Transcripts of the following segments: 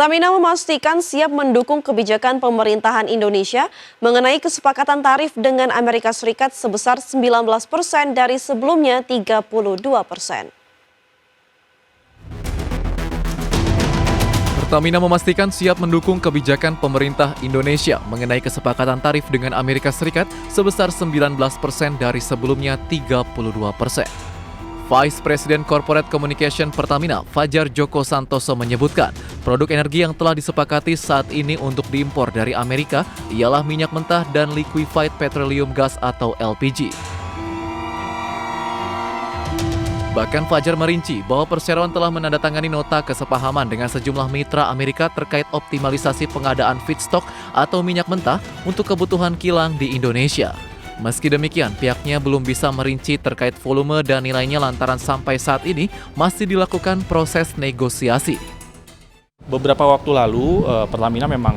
Pertamina memastikan siap mendukung kebijakan pemerintahan Indonesia mengenai kesepakatan tarif dengan Amerika Serikat sebesar 19% dari sebelumnya 32%. Pertamina memastikan siap mendukung kebijakan pemerintah Indonesia mengenai kesepakatan tarif dengan Amerika Serikat sebesar 19% dari sebelumnya 32%. Vice President Corporate Communication Pertamina, Fajar Joko Santoso menyebutkan, produk energi yang telah disepakati saat ini untuk diimpor dari Amerika ialah minyak mentah dan liquefied petroleum gas atau LPG. Bahkan Fajar merinci bahwa perseroan telah menandatangani nota kesepahaman dengan sejumlah mitra Amerika terkait optimalisasi pengadaan feedstock atau minyak mentah untuk kebutuhan kilang di Indonesia. Meski demikian, pihaknya belum bisa merinci terkait volume dan nilainya lantaran sampai saat ini masih dilakukan proses negosiasi. Beberapa waktu lalu, Pertamina memang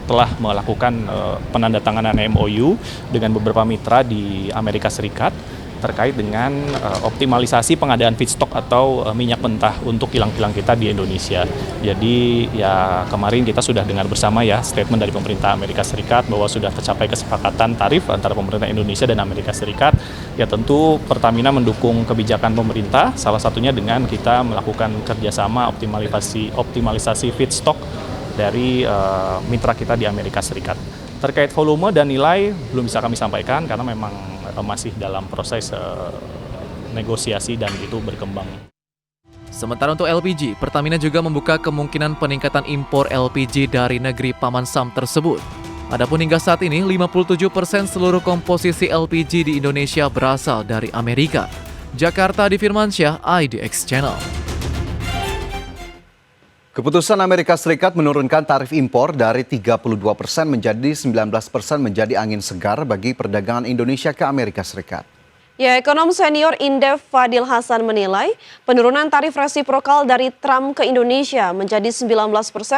telah melakukan penandatanganan MOU dengan beberapa mitra di Amerika Serikat terkait dengan optimalisasi pengadaan feedstock atau minyak mentah untuk kilang-kilang kita di Indonesia. Jadi ya kemarin kita sudah dengar bersama ya statement dari pemerintah Amerika Serikat bahwa sudah tercapai kesepakatan tarif antara pemerintah Indonesia dan Amerika Serikat. Ya tentu Pertamina mendukung kebijakan pemerintah, salah satunya dengan kita melakukan kerjasama optimalisasi feedstock dari mitra kita di Amerika Serikat. Terkait volume dan nilai belum bisa kami sampaikan karena memang masih dalam proses negosiasi dan itu berkembang. Sementara untuk LPG, Pertamina juga membuka kemungkinan peningkatan impor LPG dari negeri Paman Sam tersebut. Adapun hingga saat ini, 57% seluruh komposisi LPG di Indonesia berasal dari Amerika. Jakarta, Adi Firmansyah, IDX Channel. Keputusan Amerika Serikat menurunkan tarif impor dari 32% menjadi 19% menjadi angin segar bagi perdagangan Indonesia ke Amerika Serikat. Ya, ekonom senior Indef Fadil Hasan menilai penurunan tarif resiprokal dari Trump ke Indonesia menjadi 19%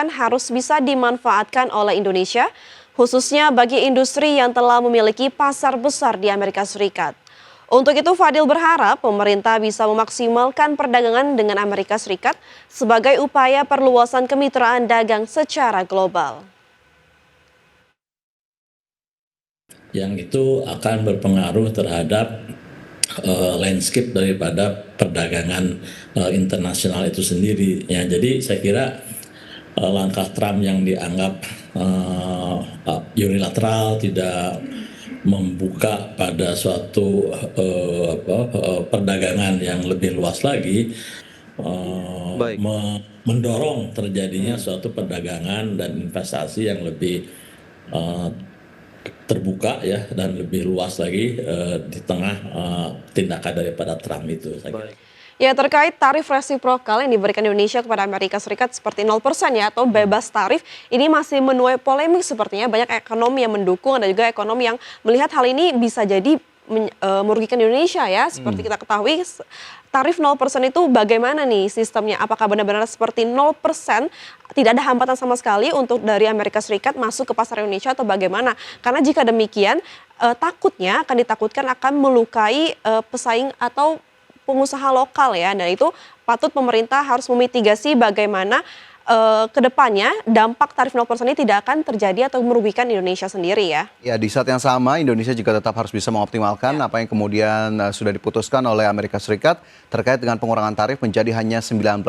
harus bisa dimanfaatkan oleh Indonesia, khususnya bagi industri yang telah memiliki pasar besar di Amerika Serikat. Untuk itu Fadil berharap pemerintah bisa memaksimalkan perdagangan dengan Amerika Serikat sebagai upaya perluasan kemitraan dagang secara global. Yang itu akan berpengaruh terhadap landscape daripada perdagangan internasional itu sendiri. Ya, jadi saya kira langkah Trump yang dianggap unilateral, tidak membuka pada suatu perdagangan yang lebih luas lagi, mendorong terjadinya suatu perdagangan dan investasi yang lebih terbuka ya dan lebih luas lagi di tengah tindakan daripada Trump itu. Ya, terkait tarif resiprokal yang diberikan Indonesia kepada Amerika Serikat seperti 0% ya atau bebas tarif, ini masih menuai polemik sepertinya. Banyak ekonomi yang mendukung, ada juga ekonomi yang melihat hal ini bisa jadi merugikan Indonesia ya. Seperti kita ketahui tarif 0% itu bagaimana nih sistemnya? Apakah benar-benar seperti 0%, tidak ada hambatan sama sekali untuk dari Amerika Serikat masuk ke pasar Indonesia atau bagaimana? Karena jika demikian takutnya ditakutkan akan melukai pesaing atau pengusaha lokal ya, dan itu patut pemerintah harus memitigasi bagaimana ke depannya dampak tarif 0% ini tidak akan terjadi atau merugikan Indonesia sendiri ya. Ya, di saat yang sama Indonesia juga tetap harus bisa mengoptimalkan apa yang kemudian sudah diputuskan oleh Amerika Serikat terkait dengan pengurangan tarif menjadi hanya 19%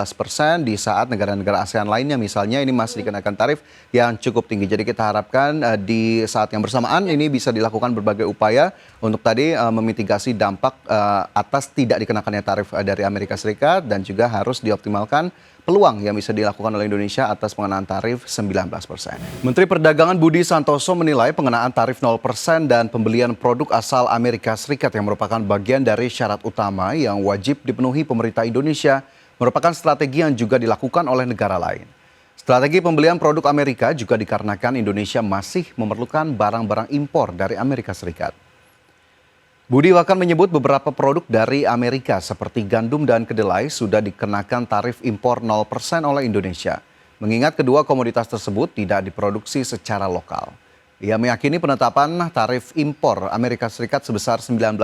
di saat negara-negara ASEAN lainnya misalnya ini masih dikenakan tarif yang cukup tinggi. Jadi kita harapkan di saat yang bersamaan ini bisa dilakukan berbagai upaya untuk tadi memitigasi dampak atas tidak dikenakannya tarif dari Amerika Serikat dan juga harus dioptimalkan peluang yang bisa dilakukan oleh Indonesia atas pengenaan tarif 19%. Menteri Perdagangan Budi Santoso menilai pengenaan tarif 0% dan pembelian produk asal Amerika Serikat yang merupakan bagian dari syarat utama yang wajib dipenuhi pemerintah Indonesia merupakan strategi yang juga dilakukan oleh negara lain. Strategi pembelian produk Amerika juga dikarenakan Indonesia masih memerlukan barang-barang impor dari Amerika Serikat. Budi bahkan menyebut beberapa produk dari Amerika seperti gandum dan kedelai sudah dikenakan tarif impor 0% oleh Indonesia. Mengingat kedua komoditas tersebut tidak diproduksi secara lokal. Ia meyakini penetapan tarif impor Amerika Serikat sebesar 19%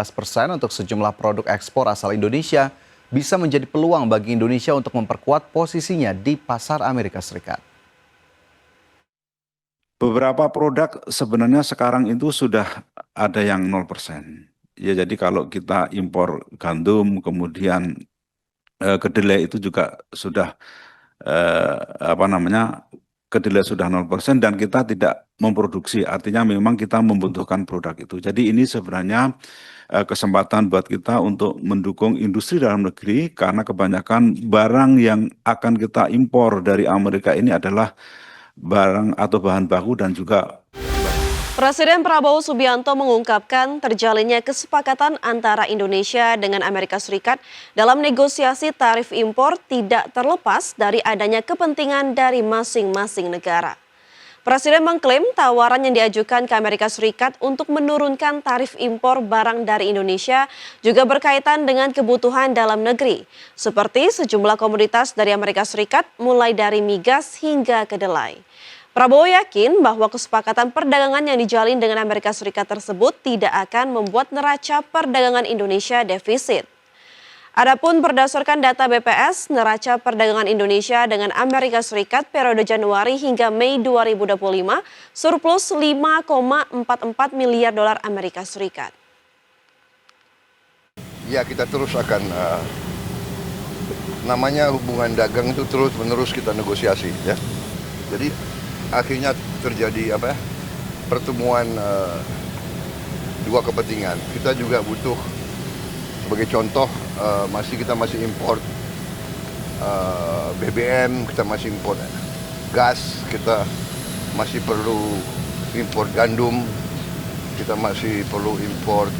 untuk sejumlah produk ekspor asal Indonesia bisa menjadi peluang bagi Indonesia untuk memperkuat posisinya di pasar Amerika Serikat. Beberapa produk sebenarnya sekarang itu sudah ada yang 0%. Ya, jadi kalau kita impor gandum, kemudian kedelai itu juga sudah kedelai sudah 0% dan kita tidak memproduksi. Artinya memang kita membutuhkan produk itu. Jadi ini sebenarnya kesempatan buat kita untuk mendukung industri dalam negeri karena kebanyakan barang yang akan kita impor dari Amerika ini adalah barang atau bahan baku dan juga Presiden Prabowo Subianto mengungkapkan terjalinnya kesepakatan antara Indonesia dengan Amerika Serikat dalam negosiasi tarif impor tidak terlepas dari adanya kepentingan dari masing-masing negara. Presiden mengklaim tawaran yang diajukan ke Amerika Serikat untuk menurunkan tarif impor barang dari Indonesia juga berkaitan dengan kebutuhan dalam negeri, seperti sejumlah komoditas dari Amerika Serikat mulai dari migas hingga kedelai. Prabowo yakin bahwa kesepakatan perdagangan yang dijalin dengan Amerika Serikat tersebut tidak akan membuat neraca perdagangan Indonesia defisit. Adapun berdasarkan data BPS, neraca perdagangan Indonesia dengan Amerika Serikat periode Januari hingga Mei 2025 surplus 5,44 miliar dolar Amerika Serikat. Ya, kita terus akan namanya hubungan dagang itu terus-menerus kita negosiasi, ya. Jadi akhirnya terjadi pertemuan dua kepentingan. Kita juga butuh, sebagai contoh, kita masih impor BBM, kita masih impor gas, kita masih perlu impor gandum, kita masih perlu impor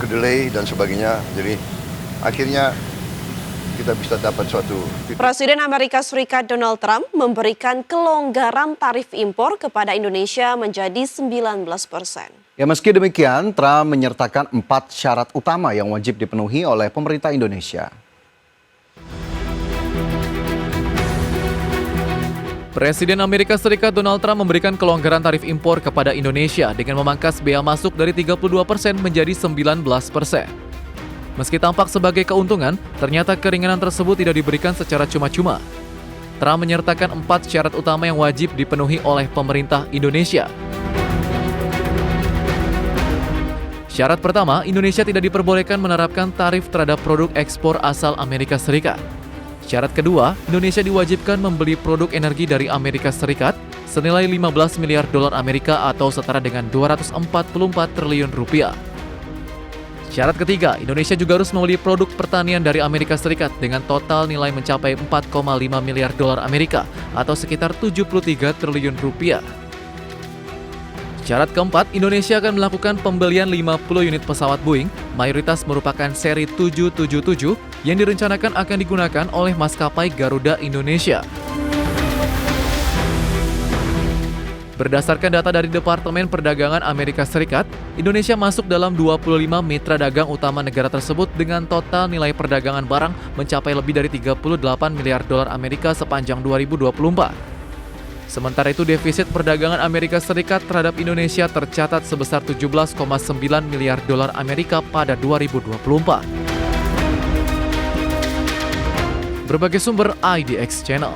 kedelai dan sebagainya. Jadi akhirnya kita bisa dapat suatu. Presiden Amerika Serikat Donald Trump memberikan kelonggaran tarif impor kepada Indonesia menjadi 19%. Ya, meski demikian, Trump menyertakan 4 syarat utama yang wajib dipenuhi oleh pemerintah Indonesia. Presiden Amerika Serikat Donald Trump memberikan kelonggaran tarif impor kepada Indonesia dengan memangkas bea masuk dari 32% menjadi 19%. Meski tampak sebagai keuntungan, ternyata keringanan tersebut tidak diberikan secara cuma-cuma. Trump menyertakan 4 syarat utama yang wajib dipenuhi oleh pemerintah Indonesia. Syarat pertama, Indonesia tidak diperbolehkan menerapkan tarif terhadap produk ekspor asal Amerika Serikat. Syarat kedua, Indonesia diwajibkan membeli produk energi dari Amerika Serikat senilai 15 miliar dolar Amerika atau setara dengan 244 triliun rupiah. Syarat ketiga, Indonesia juga harus membeli produk pertanian dari Amerika Serikat dengan total nilai mencapai 4,5 miliar dolar Amerika atau sekitar 73 triliun rupiah. Syarat keempat, Indonesia akan melakukan pembelian 50 unit pesawat Boeing, mayoritas merupakan seri 777 yang direncanakan akan digunakan oleh maskapai Garuda Indonesia. Berdasarkan data dari Departemen Perdagangan Amerika Serikat, Indonesia masuk dalam 25 mitra dagang utama negara tersebut dengan total nilai perdagangan barang mencapai lebih dari 38 miliar dolar Amerika sepanjang 2024. Sementara itu, defisit perdagangan Amerika Serikat terhadap Indonesia tercatat sebesar 17,9 miliar dolar Amerika pada 2024. Berbagai sumber IDX Channel.